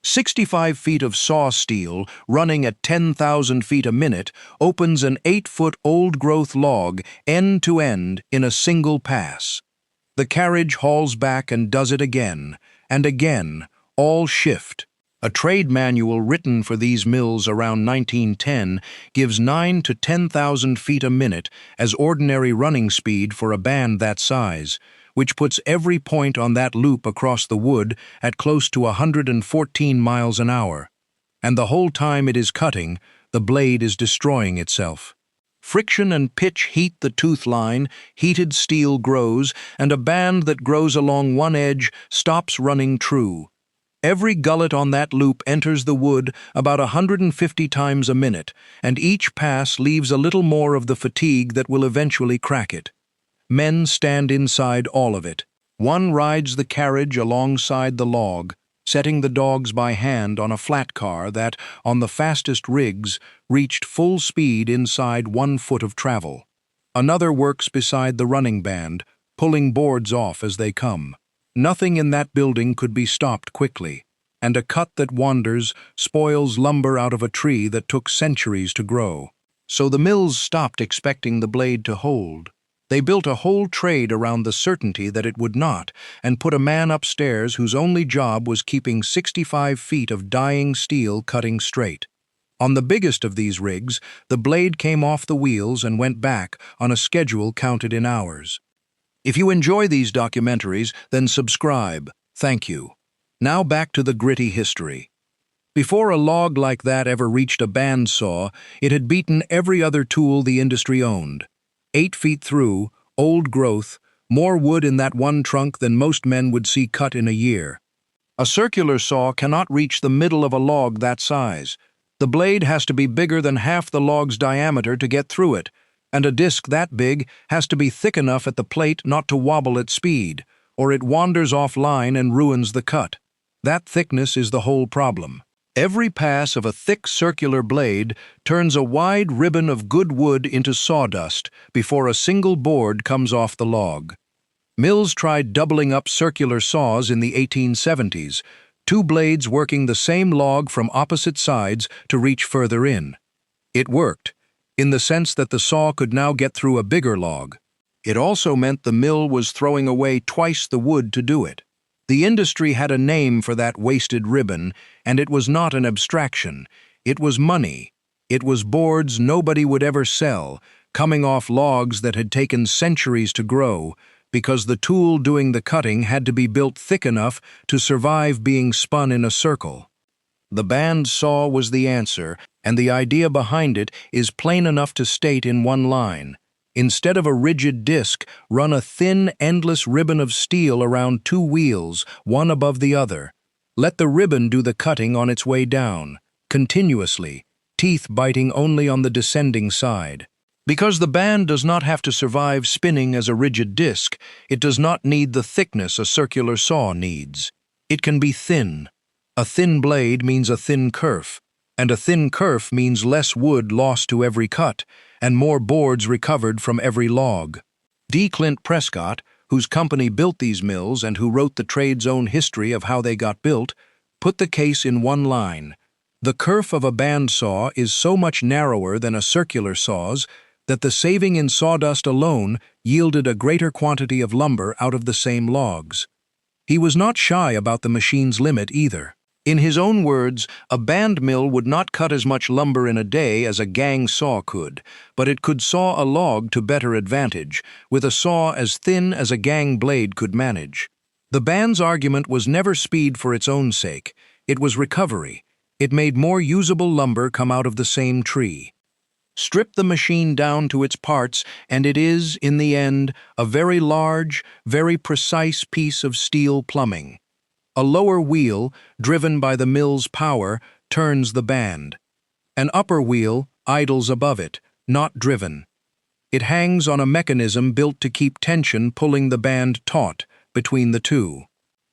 65 feet of saw steel, running at 10,000 feet a minute, opens an 8-foot old-growth log end to end in a single pass. The carriage hauls back and does it again, and again, all shift. A trade manual written for these mills around 1910 gives 9 to 10,000 feet a minute as ordinary running speed for a band that size, which puts every point on that loop across the wood at close to 114 miles an hour. And the whole time it is cutting, the blade is destroying itself. Friction and pitch heat the tooth line, heated steel grows, and a band that grows along one edge stops running true. Every gullet on that loop enters the wood about 150 times a minute, and each pass leaves a little more of the fatigue that will eventually crack it. Men stand inside all of it. One rides the carriage alongside the log, setting the dogs by hand on a flat car that, on the fastest rigs, reached full speed inside 1 foot of travel. Another works beside the running band, pulling boards off as they come. Nothing in that building could be stopped quickly, and a cut that wanders spoils lumber out of a tree that took centuries to grow. So the mills stopped expecting the blade to hold. They built a whole trade around the certainty that it would not, and put a man upstairs whose only job was keeping 65 feet of dying steel cutting straight. On the biggest of these rigs, the blade came off the wheels and went back on a schedule counted in hours. If you enjoy these documentaries, then subscribe. Thank you. Now back to the gritty history. Before a log like that ever reached a bandsaw, it had beaten every other tool the industry owned. 8 feet through, old growth, more wood in that one trunk than most men would see cut in a year. A circular saw cannot reach the middle of a log that size. The blade has to be bigger than half the log's diameter to get through it, and a disc that big has to be thick enough at the plate not to wobble at speed, or it wanders offline and ruins the cut. That thickness is the whole problem. Every pass of a thick circular blade turns a wide ribbon of good wood into sawdust before a single board comes off the log. Mills tried doubling up circular saws in the 1870s, 2 blades working the same log from opposite sides to reach further in. It worked, in the sense that the saw could now get through a bigger log. It also meant the mill was throwing away twice the wood to do it. The industry had a name for that wasted ribbon, and it was not an abstraction. It was money. It was boards nobody would ever sell, coming off logs that had taken centuries to grow, because the tool doing the cutting had to be built thick enough to survive being spun in a circle. The band saw was the answer, and the idea behind it is plain enough to state in one line. Instead of a rigid disc, run a thin, endless ribbon of steel around 2 wheels, one above the other. Let the ribbon do the cutting on its way down, continuously, teeth biting only on the descending side. Because the band does not have to survive spinning as a rigid disc, it does not need the thickness a circular saw needs. It can be thin. A thin blade means a thin kerf, and a thin kerf means less wood lost to every cut, and more boards recovered from every log. D. Clint Prescott, whose company built these mills and who wrote the trade's own history of how they got built, put the case in one line. The kerf of a bandsaw is so much narrower than a circular saw's that the saving in sawdust alone yielded a greater quantity of lumber out of the same logs. He was not shy about the machine's limit either. In his own words, a band mill would not cut as much lumber in a day as a gang saw could, but it could saw a log to better advantage, with a saw as thin as a gang blade could manage. The band's argument was never speed for its own sake. It was recovery. It made more usable lumber come out of the same tree. Strip the machine down to its parts, and it is, in the end, a very large, very precise piece of steel plumbing. A lower wheel, driven by the mill's power, turns the band. An upper wheel idles above it, not driven. It hangs on a mechanism built to keep tension pulling the band taut between the two.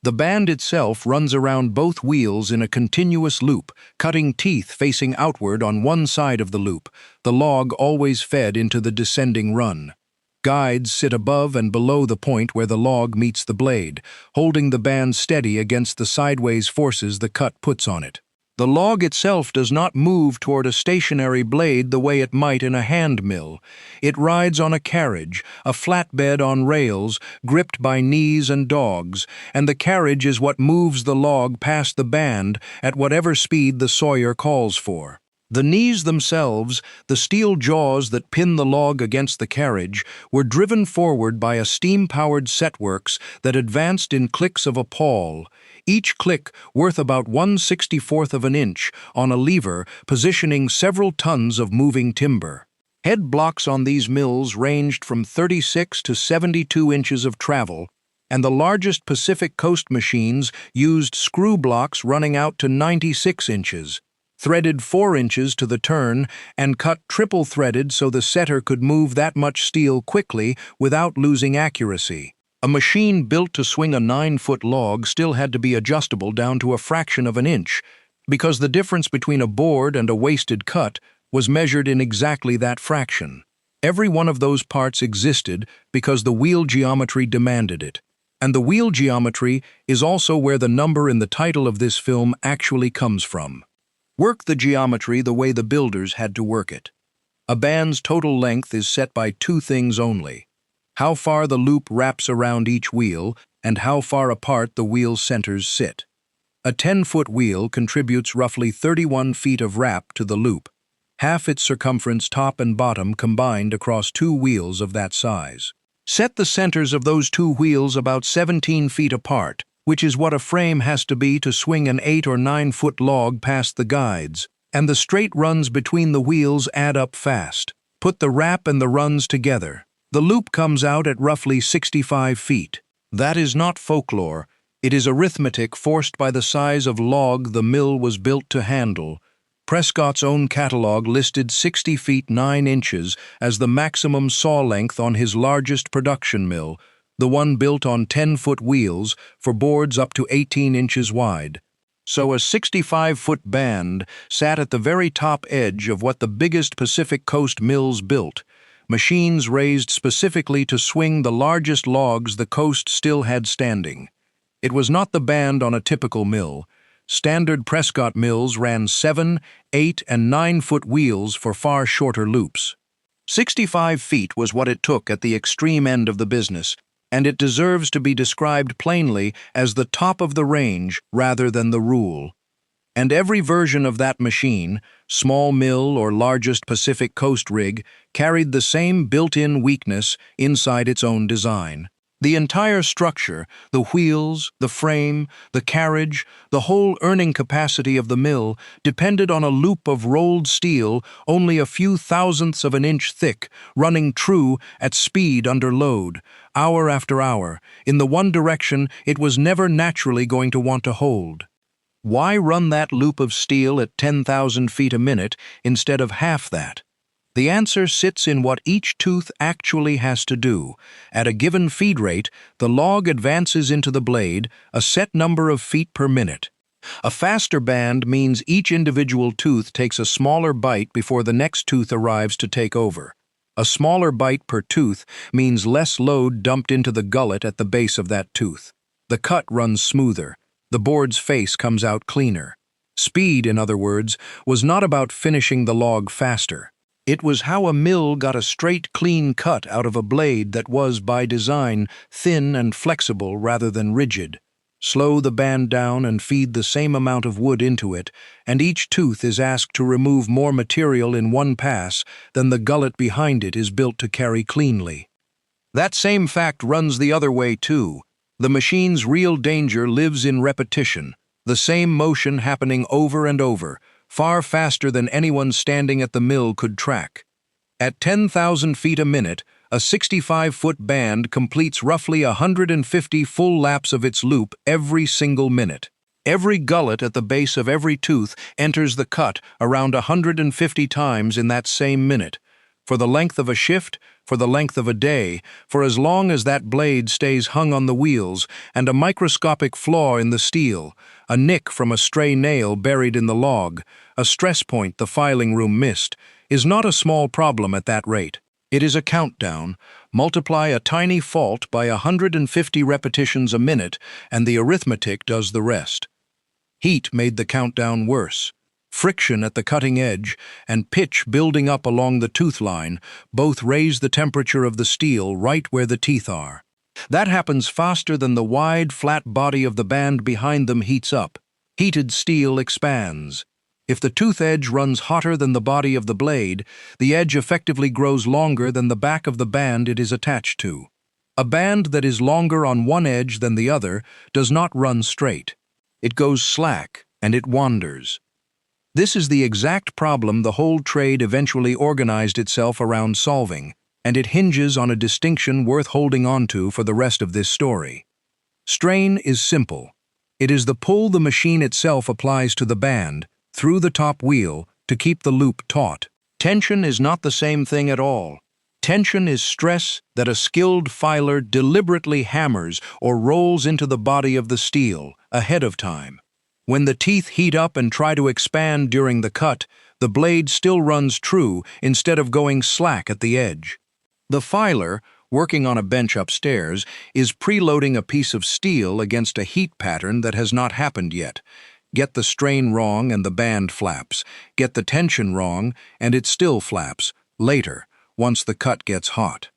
The band itself runs around both wheels in a continuous loop, cutting teeth facing outward on one side of the loop, the log always fed into the descending run. Guides sit above and below the point where the log meets the blade, holding the band steady against the sideways forces the cut puts on it. The log itself does not move toward a stationary blade the way it might in a hand mill. It rides on a carriage, a flatbed on rails, gripped by knees and dogs, and the carriage is what moves the log past the band at whatever speed the sawyer calls for. The knees themselves, the steel jaws that pin the log against the carriage, were driven forward by a steam-powered setworks that advanced in clicks of a pawl, each click worth about 1/64th of an inch on a lever positioning several tons of moving timber. Head blocks on these mills ranged from 36 to 72 inches of travel, and the largest Pacific Coast machines used screw blocks running out to 96 inches. Threaded 4 inches to the turn, and cut triple-threaded so the setter could move that much steel quickly without losing accuracy. A machine built to swing a 9-foot log still had to be adjustable down to a fraction of an inch, because the difference between a board and a wasted cut was measured in exactly that fraction. Every one of those parts existed because the wheel geometry demanded it. And the wheel geometry is also where the number in the title of this film actually comes from. Work the geometry the way the builders had to work it. A band's total length is set by two things only: how far the loop wraps around each wheel and how far apart the wheel centers sit. A 10-foot wheel contributes roughly 31 feet of wrap to the loop, half its circumference top and bottom combined across two wheels of that size. Set the centers of those two wheels about 17 feet apart, which is what a frame has to be to swing an 8 or 9-foot log past the guides, and the straight runs between the wheels add up fast. Put the wrap and the runs together. The loop comes out at roughly 65 feet. That is not folklore. It is arithmetic forced by the size of log the mill was built to handle. Prescott's own catalog listed 60 feet 9 inches as the maximum saw length on his largest production mill, the one built on 10-foot wheels for boards up to 18 inches wide. So a 65-foot band sat at the very top edge of what the biggest Pacific Coast mills built, machines raised specifically to swing the largest logs the coast still had standing. It was not the band on a typical mill. Standard Prescott mills ran 7, 8, and 9-foot wheels for far shorter loops. 65 feet was what it took at the extreme end of the business, and it deserves to be described plainly as the top of the range rather than the rule. And every version of that machine, small mill or largest Pacific Coast rig, carried the same built-in weakness inside its own design. The entire structure, the wheels, the frame, the carriage, the whole earning capacity of the mill depended on a loop of rolled steel only a few thousandths of an inch thick, running true at speed under load, hour after hour, in the one direction it was never naturally going to want to hold. Why run that loop of steel at 10,000 feet a minute instead of half that? The answer sits in what each tooth actually has to do. At a given feed rate, the log advances into the blade a set number of feet per minute. A faster band means each individual tooth takes a smaller bite before the next tooth arrives to take over. A smaller bite per tooth means less load dumped into the gullet at the base of that tooth. The cut runs smoother. The board's face comes out cleaner. Speed, in other words, was not about finishing the log faster. It was how a mill got a straight, clean cut out of a blade that was, by design, thin and flexible rather than rigid. Slow the band down and feed the same amount of wood into it, and each tooth is asked to remove more material in one pass than the gullet behind it is built to carry cleanly. That same fact runs the other way, too. The machine's real danger lives in repetition, the same motion happening over and over, far faster than anyone standing at the mill could track. At 10,000 feet a minute, a 65-foot band completes roughly 150 full laps of its loop every single minute. Every gullet at the base of every tooth enters the cut around 150 times in that same minute. For the length of a shift, for the length of a day, for as long as that blade stays hung on the wheels, and a microscopic flaw in the steel, a nick from a stray nail buried in the log, a stress point the filing room missed, is not a small problem at that rate. It is a countdown. Multiply a tiny fault by 150 repetitions a minute, and the arithmetic does the rest. Heat made the countdown worse. Friction at the cutting edge and pitch building up along the tooth line both raise the temperature of the steel right where the teeth are. That happens faster than the wide, flat body of the band behind them heats up. Heated steel expands. If the tooth edge runs hotter than the body of the blade, the edge effectively grows longer than the back of the band it is attached to. A band that is longer on one edge than the other does not run straight. It goes slack, and it wanders. This is the exact problem the whole trade eventually organized itself around solving, and it hinges on a distinction worth holding on to for the rest of this story. Strain is simple. It is the pull the machine itself applies to the band, through the top wheel, to keep the loop taut. Tension is not the same thing at all. Tension is stress that a skilled filer deliberately hammers or rolls into the body of the steel ahead of time. When the teeth heat up and try to expand during the cut, the blade still runs true instead of going slack at the edge. The filer, working on a bench upstairs, is preloading a piece of steel against a heat pattern that has not happened yet. Get the strain wrong and the band flaps. Get the tension wrong and it still flaps, later, once the cut gets hot.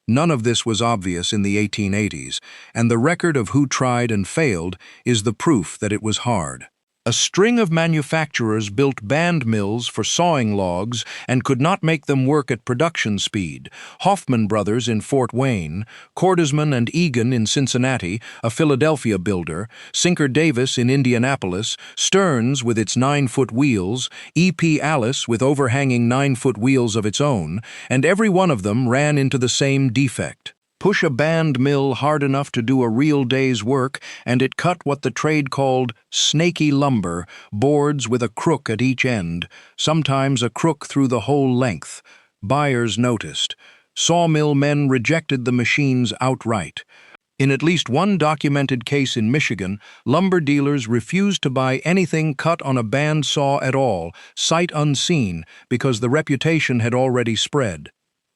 None of this was obvious in the 1880s, and the record of who tried and failed is the proof that it was hard. A string of manufacturers built band mills for sawing logs and could not make them work at production speed. Hoffman Brothers in Fort Wayne, Cordesman and Egan in Cincinnati, a Philadelphia builder, Sinker Davis in Indianapolis, Stearns with its 9-foot wheels, E.P. Alice with overhanging 9-foot wheels of its own, and every one of them ran into the same defect. Push a band mill hard enough to do a real day's work, and it cut what the trade called snaky lumber, boards with a crook at each end, sometimes a crook through the whole length. Buyers noticed. Sawmill men rejected the machines outright. In at least one documented case in Michigan, lumber dealers refused to buy anything cut on a band saw at all, sight unseen, because the reputation had already spread.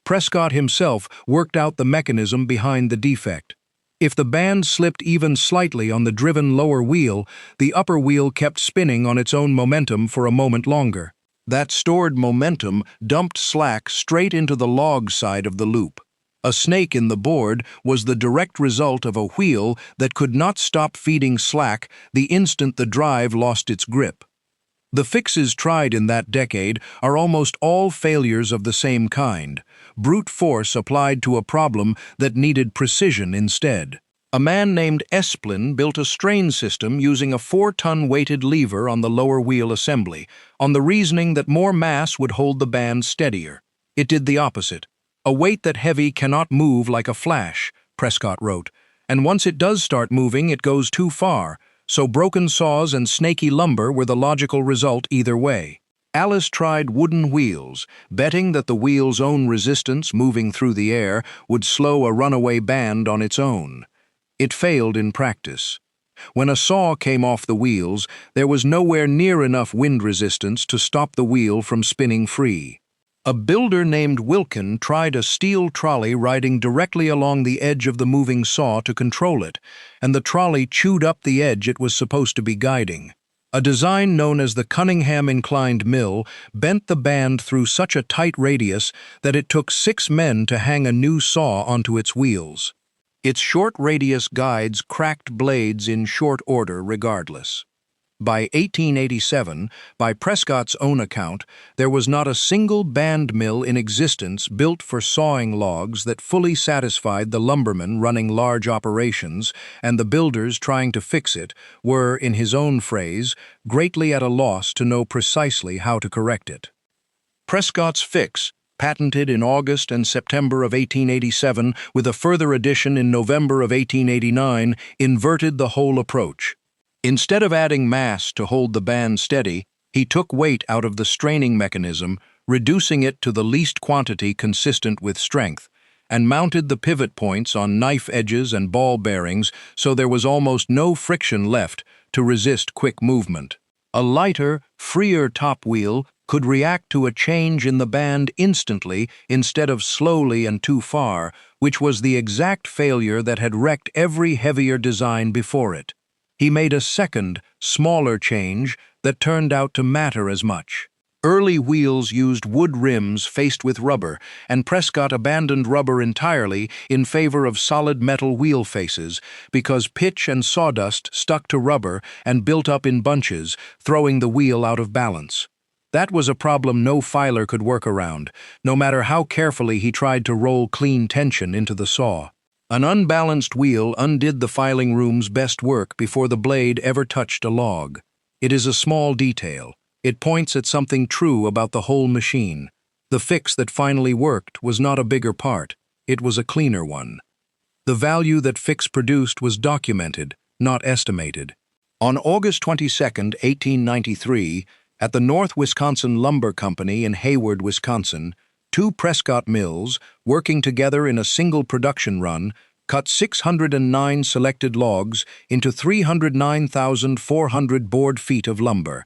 Prescott himself worked out the mechanism behind the defect. If the band slipped even slightly on the driven lower wheel, the upper wheel kept spinning on its own momentum for a moment longer. That stored momentum dumped slack straight into the log side of the loop. A snake in the board was the direct result of a wheel that could not stop feeding slack the instant the drive lost its grip. The fixes tried in that decade are almost all failures of the same kind. Brute force applied to a problem that needed precision instead. A man named Esplin built a strain system using a 4-ton weighted lever on the lower wheel assembly, on the reasoning that more mass would hold the band steadier. It did the opposite. A weight that heavy cannot move like a flash, Prescott wrote, and once it does start moving, it goes too far, so broken saws and snaky lumber were the logical result either way. Alice tried wooden wheels, betting that the wheel's own resistance moving through the air would slow a runaway band on its own. It failed in practice. When a saw came off the wheels, there was nowhere near enough wind resistance to stop the wheel from spinning free. A builder named Wilkin tried a steel trolley riding directly along the edge of the moving saw to control it, and the trolley chewed up the edge it was supposed to be guiding. A design known as the Cunningham Inclined Mill bent the band through such a tight radius that it took 6 men to hang a new saw onto its wheels. Its short radius guides cracked blades in short order regardless. By 1887, by Prescott's own account, there was not a single band mill in existence built for sawing logs that fully satisfied the lumbermen running large operations, and the builders trying to fix it were, in his own phrase, greatly at a loss to know precisely how to correct it. Prescott's fix, patented in August and September of 1887 with a further addition in November of 1889, inverted the whole approach. Instead of adding mass to hold the band steady, he took weight out of the straining mechanism, reducing it to the least quantity consistent with strength, and mounted the pivot points on knife edges and ball bearings so there was almost no friction left to resist quick movement. A lighter, freer top wheel could react to a change in the band instantly instead of slowly and too far, which was the exact failure that had wrecked every heavier design before it. He made a second, smaller change that turned out to matter as much. Early wheels used wood rims faced with rubber, and Prescott abandoned rubber entirely in favor of solid metal wheel faces because pitch and sawdust stuck to rubber and built up in bunches, throwing the wheel out of balance. That was a problem no filer could work around, no matter how carefully he tried to roll clean tension into the saw. An unbalanced wheel undid the filing room's best work before the blade ever touched a log. It is a small detail. It points at something true about the whole machine. The fix that finally worked was not a bigger part, it was a cleaner one. The value that fix produced was documented, not estimated. On August 22, 1893, at the North Wisconsin Lumber Company in Hayward, Wisconsin, two Prescott mills, working together in a single production run, cut 609 selected logs into 309,400 board feet of lumber.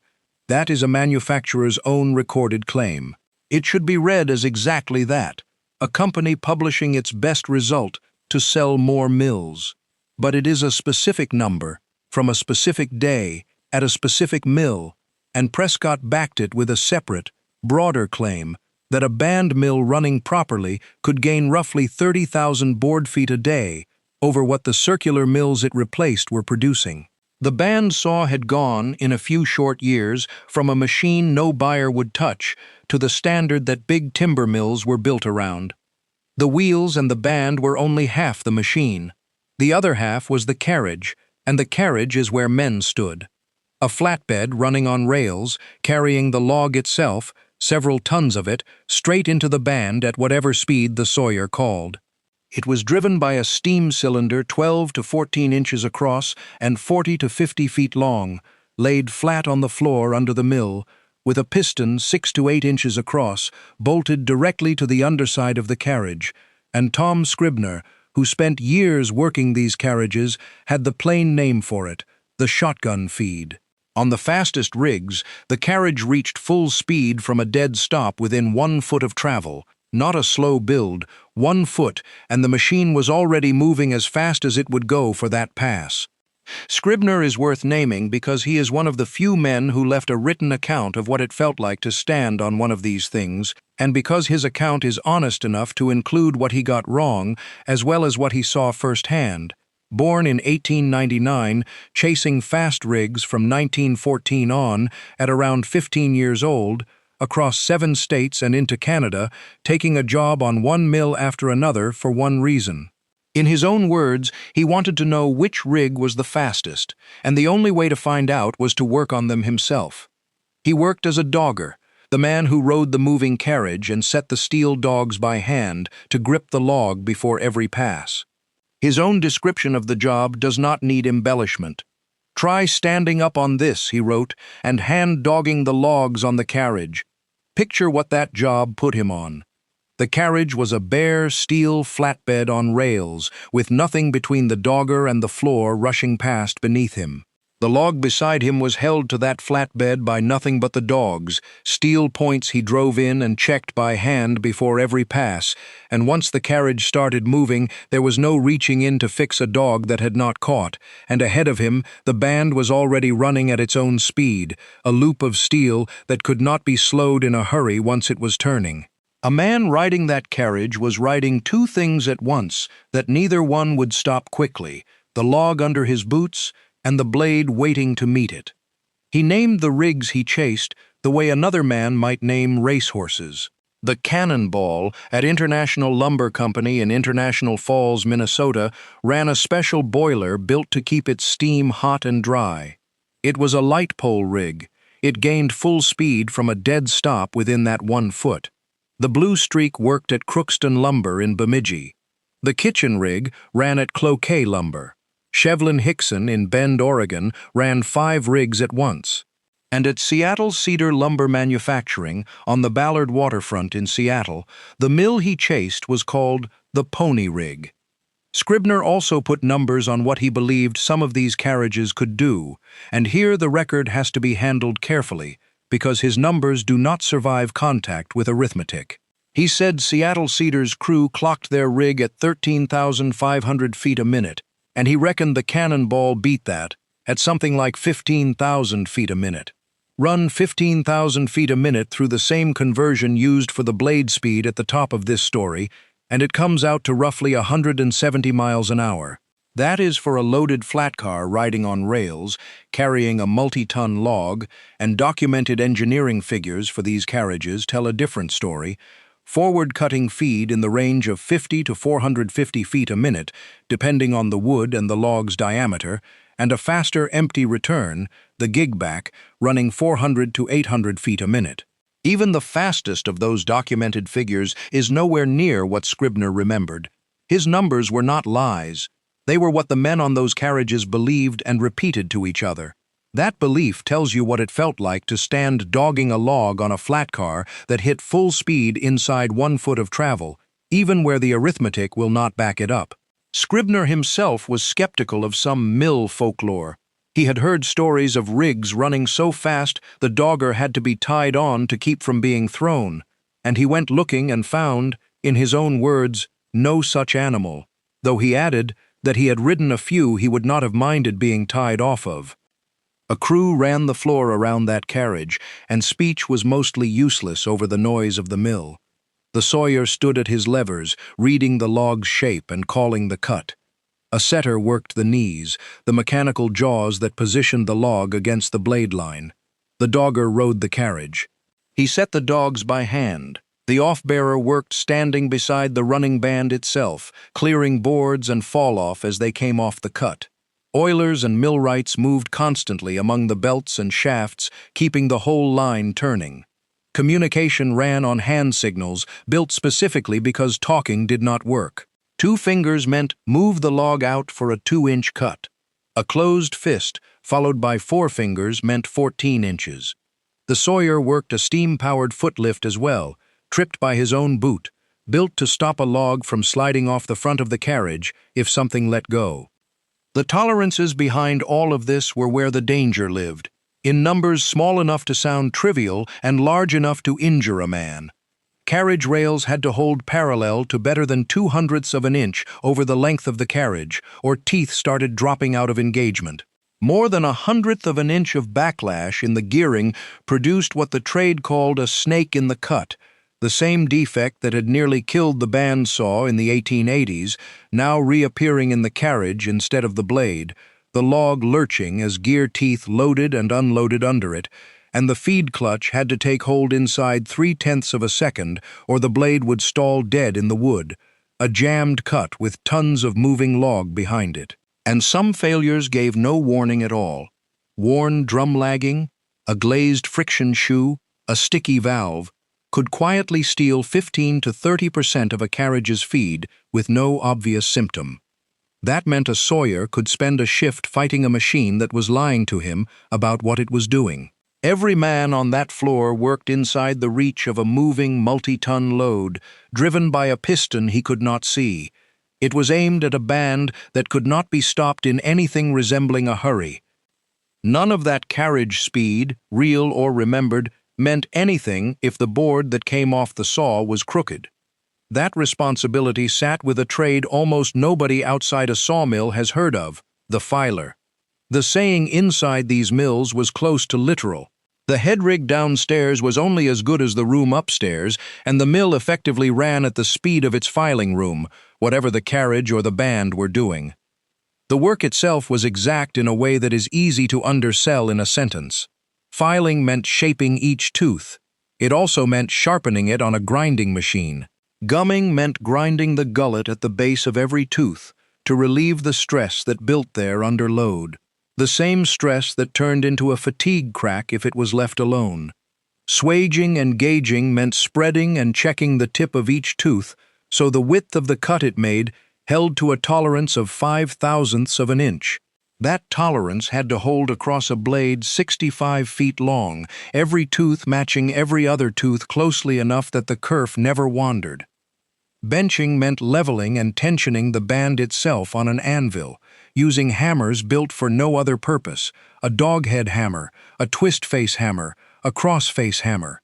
That is a manufacturer's own recorded claim. It should be read as exactly that, a company publishing its best result to sell more mills. But it is a specific number, from a specific day, at a specific mill, and Prescott backed it with a separate, broader claim that a band mill running properly could gain roughly 30,000 board feet a day over what the circular mills it replaced were producing. The band saw had gone, in a few short years, from a machine no buyer would touch to the standard that big timber mills were built around. The wheels and the band were only half the machine. The other half was the carriage, and the carriage is where men stood. A flatbed running on rails, carrying the log itself, several tons of it, straight into the band at whatever speed the sawyer called. It was driven by a steam cylinder 12 to 14 inches across and 40 to 50 feet long, laid flat on the floor under the mill, with a piston 6 to 8 inches across, bolted directly to the underside of the carriage, and Tom Scribner, who spent years working these carriages, had the plain name for it, the shotgun feed. On the fastest rigs, the carriage reached full speed from a dead stop within 1 foot of travel. Not a slow build, 1 foot, and the machine was already moving as fast as it would go for that pass. Scribner is worth naming because he is one of the few men who left a written account of what it felt like to stand on one of these things, and because his account is honest enough to include what he got wrong as well as what he saw firsthand. Born in 1899, chasing fast rigs from 1914 on, at around 15 years old, across 7 states and into Canada, taking a job on one mill after another for one reason. In his own words, he wanted to know which rig was the fastest, and the only way to find out was to work on them himself. He worked as a dogger, the man who rode the moving carriage and set the steel dogs by hand to grip the log before every pass. His own description of the job does not need embellishment. "Try standing up on this," he wrote, "and hand-dogging the logs on the carriage." Picture what that job put him on. The carriage was a bare steel flatbed on rails, with nothing between the dogger and the floor rushing past beneath him. The log beside him was held to that flatbed by nothing but the dogs, steel points he drove in and checked by hand before every pass, and once the carriage started moving, there was no reaching in to fix a dog that had not caught, and ahead of him, the band was already running at its own speed, a loop of steel that could not be slowed in a hurry once it was turning. A man riding that carriage was riding 2 things at once that neither one would stop quickly, the log under his boots and the blade waiting to meet it. He named the rigs he chased the way another man might name racehorses. The Cannonball at International Lumber Company in International Falls, Minnesota, ran a special boiler built to keep its steam hot and dry. It was a light pole rig. It gained full speed from a dead stop within that 1 foot. The Blue Streak worked at Crookston Lumber in Bemidji. The kitchen rig ran at Cloquet Lumber. Shevlin Hickson in Bend, Oregon, ran 5 rigs at once. And at Seattle's Cedar Lumber Manufacturing, on the Ballard waterfront in Seattle, the mill he chased was called the Pony Rig. Scribner also put numbers on what he believed some of these carriages could do, and here the record has to be handled carefully, because his numbers do not survive contact with arithmetic. He said Seattle Cedar's crew clocked their rig at 13,500 feet a minute, and he reckoned the cannonball beat that at something like 15,000 feet a minute. Run 15,000 feet a minute through the same conversion used for the blade speed at the top of this story, and it comes out to roughly 170 miles an hour. That is for a loaded flat car riding on rails, carrying a multi-ton log, and documented engineering figures for these carriages tell a different story. Forward-cutting feed in the range of 50 to 450 feet a minute, depending on the wood and the log's diameter, and a faster empty return, the gig-back, running 400 to 800 feet a minute. Even the fastest of those documented figures is nowhere near what Scribner remembered. His numbers were not lies. They were what the men on those carriages believed and repeated to each other. That belief tells you what it felt like to stand dogging a log on a flat car that hit full speed inside 1 foot of travel, even where the arithmetic will not back it up. Scribner himself was skeptical of some mill folklore. He had heard stories of rigs running so fast the dogger had to be tied on to keep from being thrown, and he went looking and found, in his own words, no such animal, though he added that he had ridden a few he would not have minded being tied off of. A crew ran the floor around that carriage, and speech was mostly useless over the noise of the mill. The sawyer stood at his levers, reading the log's shape and calling the cut. A setter worked the knees, the mechanical jaws that positioned the log against the blade line. The dogger rode the carriage. He set the dogs by hand. The off-bearer worked standing beside the running band itself, clearing boards and fall-off as they came off the cut. Oilers and millwrights moved constantly among the belts and shafts, keeping the whole line turning. Communication ran on hand signals, built specifically because talking did not work. 2 fingers meant move the log out for a 2-inch cut. A closed fist, followed by 4 fingers, meant 14 inches. The sawyer worked a steam-powered footlift as well, tripped by his own boot, built to stop a log from sliding off the front of the carriage if something let go. The tolerances behind all of this were where the danger lived, in numbers small enough to sound trivial and large enough to injure a man. Carriage rails had to hold parallel to better than 2/100ths of an inch over the length of the carriage, or teeth started dropping out of engagement. More than 1/100th of an inch of backlash in the gearing produced what the trade called a snake in the cut, the same defect that had nearly killed the bandsaw in the 1880s, now reappearing in the carriage instead of the blade, the log lurching as gear teeth loaded and unloaded under it, and the feed clutch had to take hold inside 3/10ths of a second, or the blade would stall dead in the wood, a jammed cut with tons of moving log behind it. And some failures gave no warning at all. Worn drum lagging, a glazed friction shoe, a sticky valve, could quietly steal 15 to 30% of a carriage's feed with no obvious symptom. That meant a sawyer could spend a shift fighting a machine that was lying to him about what it was doing. Every man on that floor worked inside the reach of a moving multi-ton load, driven by a piston he could not see. It was aimed at a band that could not be stopped in anything resembling a hurry. None of that carriage speed, real or remembered, meant anything if the board that came off the saw was crooked. That responsibility sat with a trade almost nobody outside a sawmill has heard of, the filer. The saying inside these mills was close to literal. The headrig downstairs was only as good as the room upstairs, and the mill effectively ran at the speed of its filing room, whatever the carriage or the band were doing. The work itself was exact in a way that is easy to undersell in a sentence. Filing meant shaping each tooth. It also meant sharpening it on a grinding machine. Gumming meant grinding the gullet at the base of every tooth to relieve the stress that built there under load. The same stress that turned into a fatigue crack if it was left alone. Swaging and gauging meant spreading and checking the tip of each tooth so the width of the cut it made held to a tolerance of 5/1000ths of an inch. That tolerance had to hold across a blade 65 feet long, every tooth matching every other tooth closely enough that the kerf never wandered. Benching meant leveling and tensioning the band itself on an anvil, using hammers built for no other purpose, a doghead hammer, a twist-face hammer, a crossface hammer.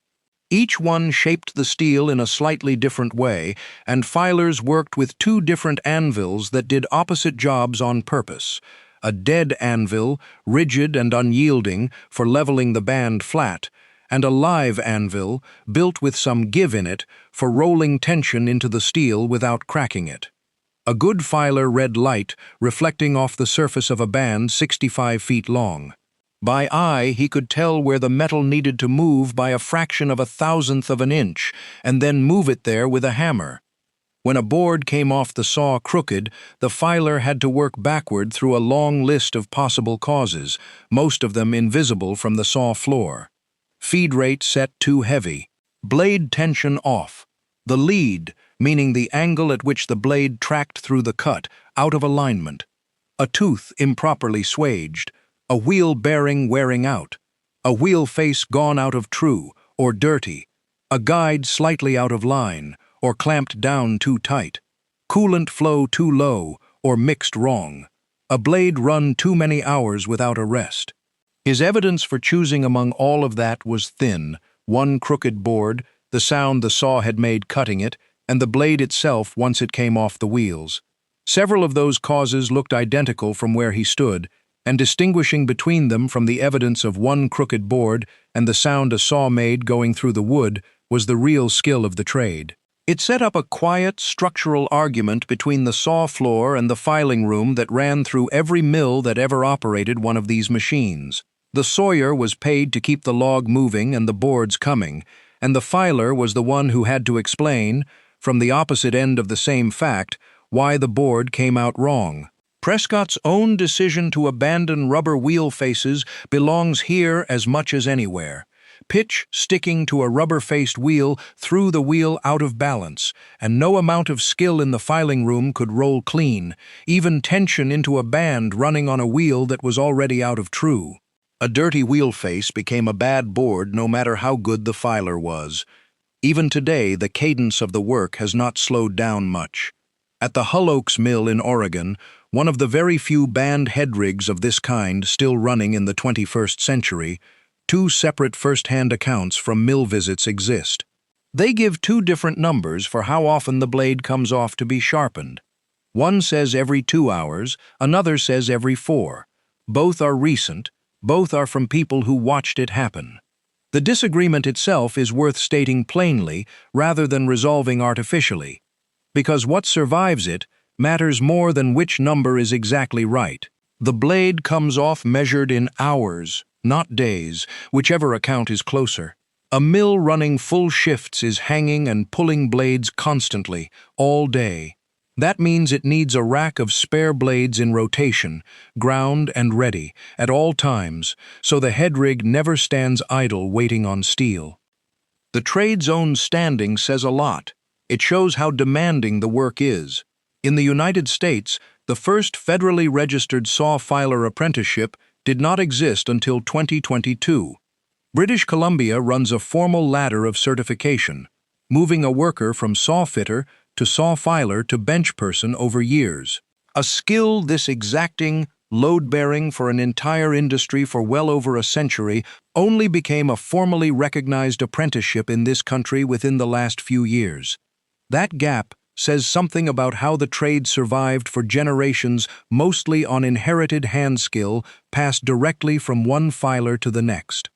Each one shaped the steel in a slightly different way, and filers worked with two different anvils that did opposite jobs on purpose. A dead anvil, rigid and unyielding, for leveling the band flat, and a live anvil, built with some give in it, for rolling tension into the steel without cracking it. A good filer read light, reflecting off the surface of a band 65 feet long. By eye, he could tell where the metal needed to move by a fraction of a thousandth of an inch, and then move it there with a hammer. When a board came off the saw crooked, the filer had to work backward through a long list of possible causes, most of them invisible from the saw floor. Feed rate set too heavy. Blade tension off. The lead, meaning the angle at which the blade tracked through the cut, out of alignment. A tooth improperly swaged. A wheel bearing wearing out. A wheel face gone out of true, or dirty. A guide slightly out of line, or clamped down too tight. Coolant flow too low, or mixed wrong. A blade run too many hours without a rest. His evidence for choosing among all of that was thin: one crooked board, the sound the saw had made cutting it, and the blade itself once it came off the wheels. Several of those causes looked identical from where he stood, and distinguishing between them from the evidence of one crooked board and the sound a saw made going through the wood was the real skill of the trade. It set up a quiet, structural argument between the saw floor and the filing room that ran through every mill that ever operated one of these machines. The sawyer was paid to keep the log moving and the boards coming, and the filer was the one who had to explain, from the opposite end of the same fact, why the board came out wrong. Prescott's own decision to abandon rubber wheel faces belongs here as much as anywhere. Pitch sticking to a rubber-faced wheel threw the wheel out of balance, and no amount of skill in the filing room could roll clean, even tension into a band running on a wheel that was already out of true. A dirty wheel face became a bad board no matter how good the filer was. Even today, the cadence of the work has not slowed down much. At the Hull Oaks Mill in Oregon, one of the very few band headrigs of this kind still running in the 21st century, two separate first-hand accounts from mill visits exist. They give two different numbers for how often the blade comes off to be sharpened. One says every 2 hours, another says every 4. Both are recent, both are from people who watched it happen. The disagreement itself is worth stating plainly rather than resolving artificially, because what survives it matters more than which number is exactly right. The blade comes off measured in hours, not days, whichever account is closer. A mill running full shifts is hanging and pulling blades constantly, all day. That means it needs a rack of spare blades in rotation, ground and ready, at all times, so the headrig never stands idle waiting on steel. The trade's own standing says a lot. It shows how demanding the work is. In the United States, the first federally registered saw filer apprenticeship did not exist until 2022. British Columbia runs a formal ladder of certification, moving a worker from saw fitter to saw filer to bench person over years. A skill this exacting, load-bearing for an entire industry for well over a century only became a formally recognized apprenticeship in this country within the last few years. That gap says something about how the trade survived for generations, mostly on inherited hand skill passed directly from one filer to the next.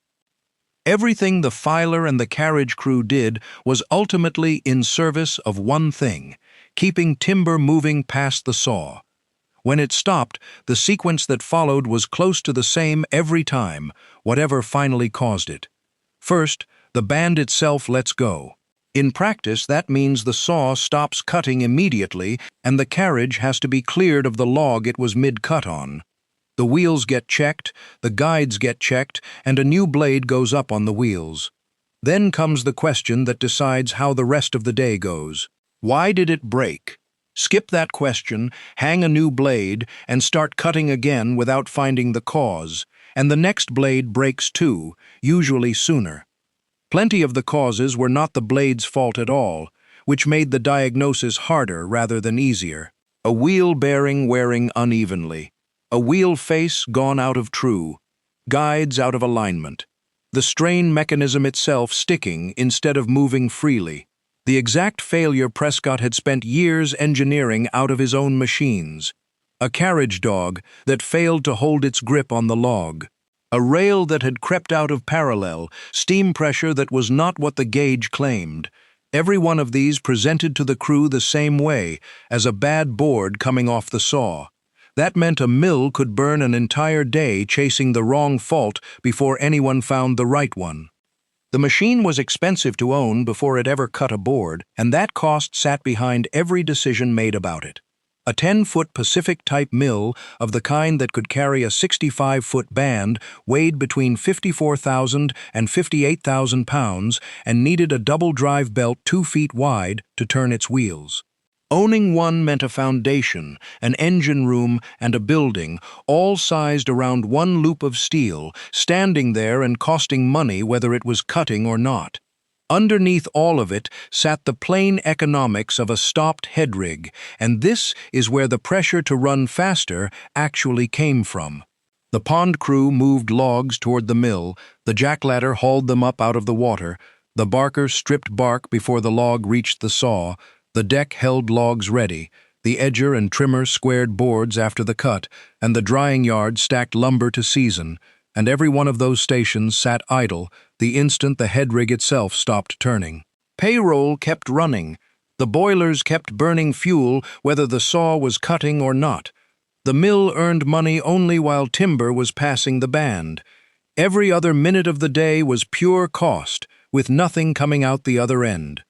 Everything the filer and the carriage crew did was ultimately in service of one thing: keeping timber moving past the saw. When it stopped, the sequence that followed was close to the same every time, whatever finally caused it. First, the band itself lets go. In practice, that means the saw stops cutting immediately and the carriage has to be cleared of the log it was mid-cut on. The wheels get checked, the guides get checked, and a new blade goes up on the wheels. Then comes the question that decides how the rest of the day goes. Why did it break? Skip that question, hang a new blade, and start cutting again without finding the cause, and the next blade breaks too, usually sooner. Plenty of the causes were not the blade's fault at all, which made the diagnosis harder rather than easier. A wheel bearing wearing unevenly. A wheel face gone out of true. Guides out of alignment. the strain mechanism itself sticking instead of moving freely. The exact failure Prescott had spent years engineering out of his own machines. A carriage dog that failed to hold its grip on the log. A rail that had crept out of parallel, steam pressure that was not what the gauge claimed. Every one of these presented to the crew the same way, as a bad board coming off the saw. That meant a mill could burn an entire day chasing the wrong fault before anyone found the right one. The machine was expensive to own before it ever cut a board, and that cost sat behind every decision made about it. A 10-foot Pacific-type mill of the kind that could carry a 65-foot band weighed between 54,000 and 58,000 pounds and needed a double-drive belt 2 feet wide to turn its wheels. Owning one meant a foundation, an engine room, and a building, all sized around one loop of steel, standing there and costing money whether it was cutting or not. Underneath all of it sat the plain economics of a stopped headrig, and this is where the pressure to run faster actually came from. The pond crew moved logs toward the mill, the jackladder hauled them up out of the water, the barker stripped bark before the log reached the saw, the deck held logs ready, the edger and trimmer squared boards after the cut, and the drying yard stacked lumber to season, and every one of those stations sat idle the instant the headrig itself stopped turning. Payroll kept running. The boilers kept burning fuel whether the saw was cutting or not. The mill earned money only while timber was passing the band. Every other minute of the day was pure cost, with nothing coming out the other end.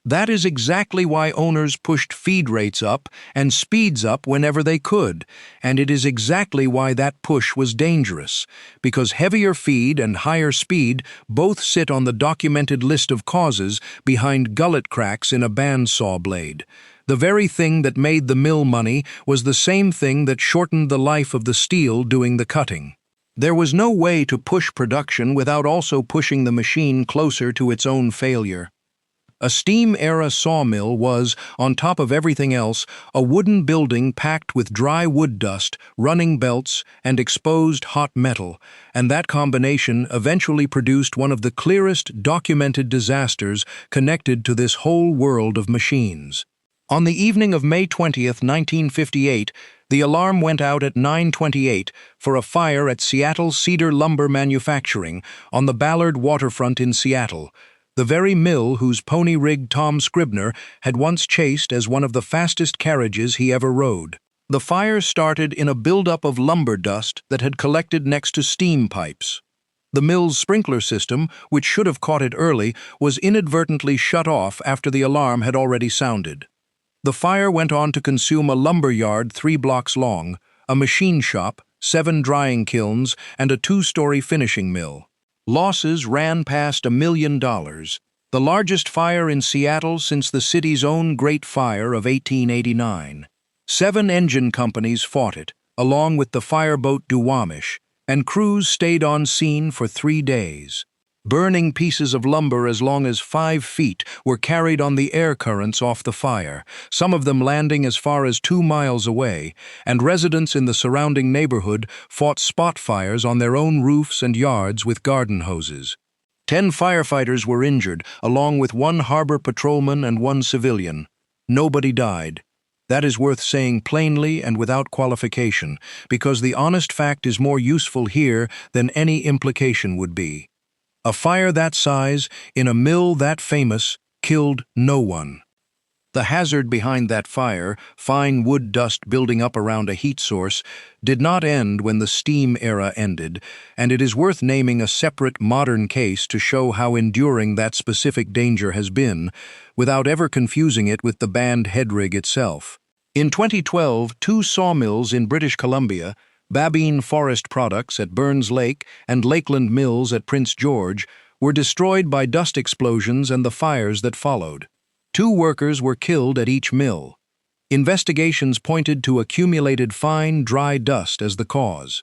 That is exactly why owners pushed feed rates up and speeds up whenever they could, and it is exactly why that push was dangerous, because heavier feed and higher speed both sit on the documented list of causes behind gullet cracks in a bandsaw blade. The very thing that made the mill money was the same thing that shortened the life of the steel doing the cutting. There was no way to push production without also pushing the machine closer to its own failure. A steam-era sawmill was, on top of everything else, a wooden building packed with dry wood dust, running belts, and exposed hot metal, and that combination eventually produced one of the clearest documented disasters connected to this whole world of machines. On the evening of May 20th, 1958, the alarm went out at 9:28 for a fire at Seattle's Cedar Lumber Manufacturing on the Ballard waterfront in Seattle, the very mill whose pony-rigged Tom Scribner had once chased as one of the fastest carriages he ever rode. The fire started in a buildup of lumber dust that had collected next to steam pipes. The mill's sprinkler system, which should have caught it early, was inadvertently shut off after the alarm had already sounded. The fire went on to consume a lumber yard 3 blocks long, a machine shop, 7 drying kilns, and a 2-story finishing mill. Losses ran past $1 million, the largest fire in Seattle since the city's own Great Fire of 1889. 7 engine companies fought it, along with the fireboat Duwamish, and crews stayed on scene for 3 days. Burning pieces of lumber as long as 5 feet were carried on the air currents off the fire, some of them landing as far as 2 miles away, and residents in the surrounding neighborhood fought spot fires on their own roofs and yards with garden hoses. 10 firefighters were injured, along with 1 harbor patrolman and 1 civilian. Nobody died. That is worth saying plainly and without qualification, because the honest fact is more useful here than any implication would be. A fire that size, in a mill that famous, killed no one. The hazard behind that fire, fine wood dust building up around a heat source, did not end when the steam era ended, and it is worth naming a separate modern case to show how enduring that specific danger has been, without ever confusing it with the band headrig itself. In 2012, 2 sawmills in British Columbia, Babine Forest Products at Burns Lake and Lakeland Mills at Prince George, were destroyed by dust explosions and the fires that followed. 2 workers were killed at each mill. Investigations pointed to accumulated fine, dry dust as the cause.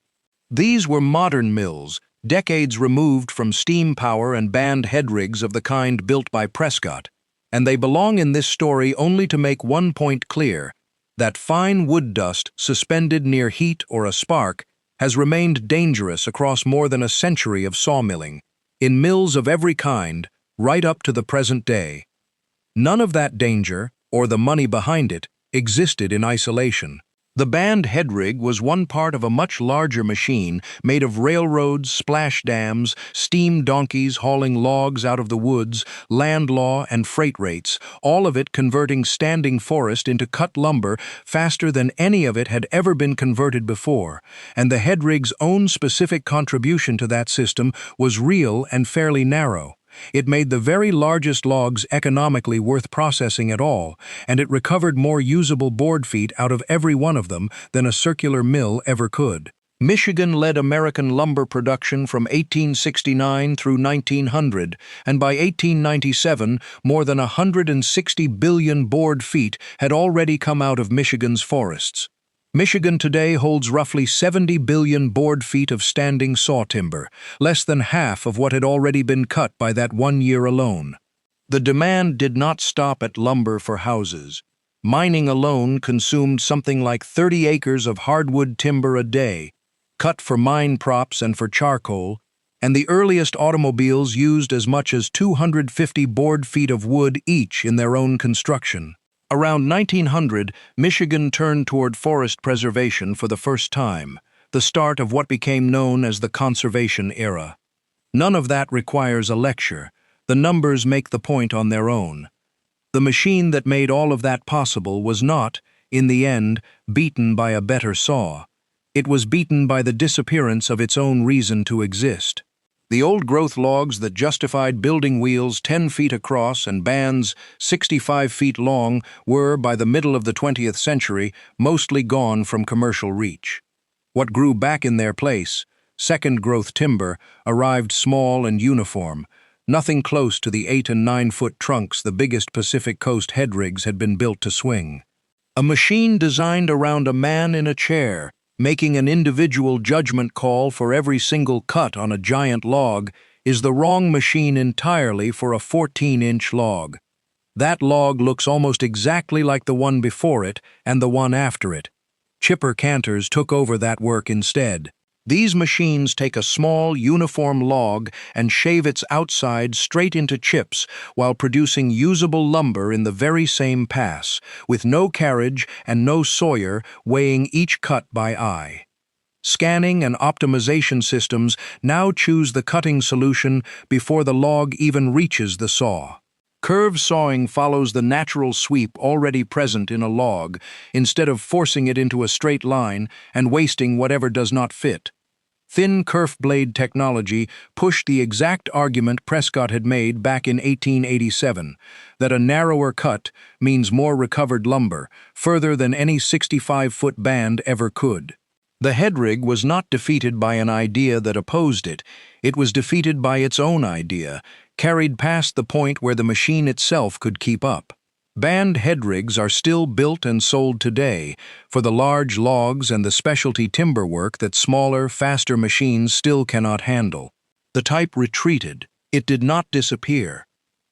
These were modern mills, decades removed from steam power and band headrigs of the kind built by Prescott, and they belong in this story only to make one point clear: that fine wood dust suspended near heat or a spark has remained dangerous across more than a century of sawmilling, in mills of every kind, right up to the present day. None of that danger, or the money behind it, existed in isolation. The band headrig was one part of a much larger machine made of railroads, splash dams, steam donkeys hauling logs out of the woods, land law, and freight rates, all of it converting standing forest into cut lumber faster than any of it had ever been converted before, and the headrig's own specific contribution to that system was real and fairly narrow. It made the very largest logs economically worth processing at all, and it recovered more usable board feet out of every one of them than a circular mill ever could. Michigan led American lumber production from 1869 through 1900, and by 1897, more than 160 billion board feet had already come out of Michigan's forests. Michigan today holds roughly 70 billion board feet of standing saw timber, less than half of what had already been cut by that 1 year alone. The demand did not stop at lumber for houses. Mining alone consumed something like 30 acres of hardwood timber a day, cut for mine props and for charcoal, and the earliest automobiles used as much as 250 board feet of wood each in their own construction. Around 1900, Michigan turned toward forest preservation for the first time, the start of what became known as the conservation era. None of that requires a lecture. The numbers make the point on their own. The machine that made all of that possible was not, in the end, beaten by a better saw. It was beaten by the disappearance of its own reason to exist. The old-growth logs that justified building wheels 10 feet across and bands 65 feet long were, by the middle of the 20th century, mostly gone from commercial reach. What grew back in their place, second-growth timber, arrived small and uniform, nothing close to the 8- and 9-foot trunks the biggest Pacific Coast headrigs had been built to swing. A machine designed around a man in a chair, making an individual judgment call for every single cut on a giant log, is the wrong machine entirely for a 14-inch log. That log looks almost exactly like the one before it and the one after it. Chipper canters took over that work instead. These machines take a small, uniform log and shave its outside straight into chips while producing usable lumber in the very same pass, with no carriage and no sawyer weighing each cut by eye. Scanning and optimization systems now choose the cutting solution before the log even reaches the saw. Curve sawing follows the natural sweep already present in a log, instead of forcing it into a straight line and wasting whatever does not fit. Thin kerf blade technology pushed the exact argument Prescott had made back in 1887, that a narrower cut means more recovered lumber, further than any 65-foot band ever could. The headrig was not defeated by an idea that opposed it. It was defeated by its own idea, carried past the point where the machine itself could keep up. Band headrigs are still built and sold today for the large logs and the specialty timber work that smaller, faster machines still cannot handle. The type retreated. It did not disappear.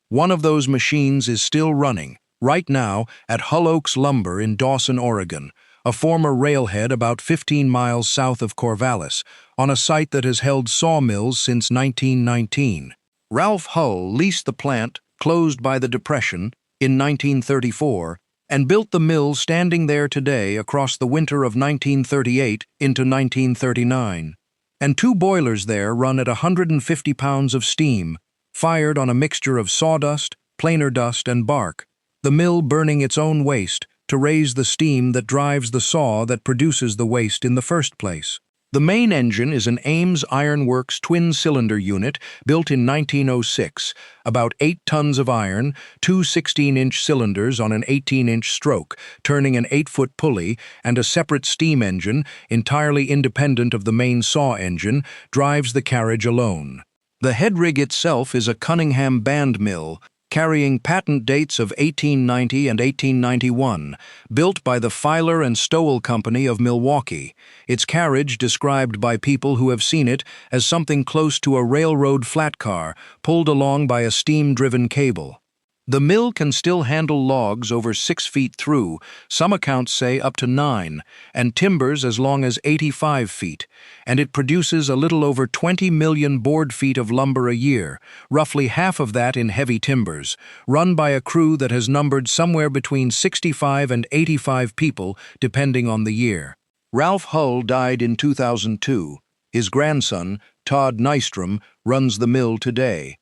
One of those machines is still running, right now, at Hull Oaks Lumber in Dawson, Oregon, a former railhead about 15 miles south of Corvallis, on a site that has held sawmills since 1919. Ralph Hull leased the plant, closed by the Depression, in 1934, and built the mill standing there today across the winter of 1938 into 1939. And 2 boilers there run at 150 pounds of steam, fired on a mixture of sawdust, planer dust, and bark, the mill burning its own waste to raise the steam that drives the saw that produces the waste in the first place. The main engine is an Ames Iron Works twin-cylinder unit built in 1906, about 8 tons of iron, 2 16-inch cylinders on an 18-inch stroke, turning an 8-foot pulley, and a separate steam engine, entirely independent of the main saw engine, drives the carriage alone. The headrig itself is a Cunningham band mill, carrying patent dates of 1890 and 1891, built by the Filer and Stowell Company of Milwaukee, its carriage described by people who have seen it as something close to a railroad flat car pulled along by a steam-driven cable. The mill can still handle logs over 6 feet through, some accounts say up to 9, and timbers as long as 85 feet, and it produces a little over 20 million board feet of lumber a year, roughly half of that in heavy timbers, run by a crew that has numbered somewhere between 65 and 85 people, depending on the year. Ralph Hull died in 2002. His grandson, Todd Nystrom, runs the mill today.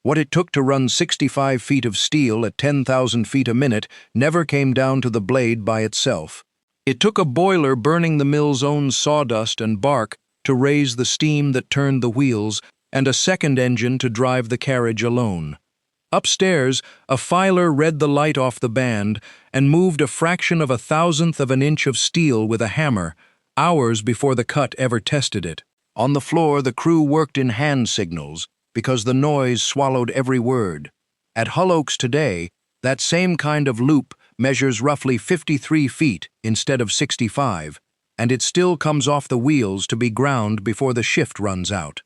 What it took to run 65 feet of steel at 10,000 feet a minute never came down to the blade by itself. It took a boiler burning the mill's own sawdust and bark to raise the steam that turned the wheels, and a second engine to drive the carriage alone. Upstairs, a filer read the light off the band and moved a fraction of a thousandth of an inch of steel with a hammer, hours before the cut ever tested it. On the floor, the crew worked in hand signals, because the noise swallowed every word. At Hull Oaks today, that same kind of loop measures roughly 53 feet instead of 65, and it still comes off the wheels to be ground before the shift runs out.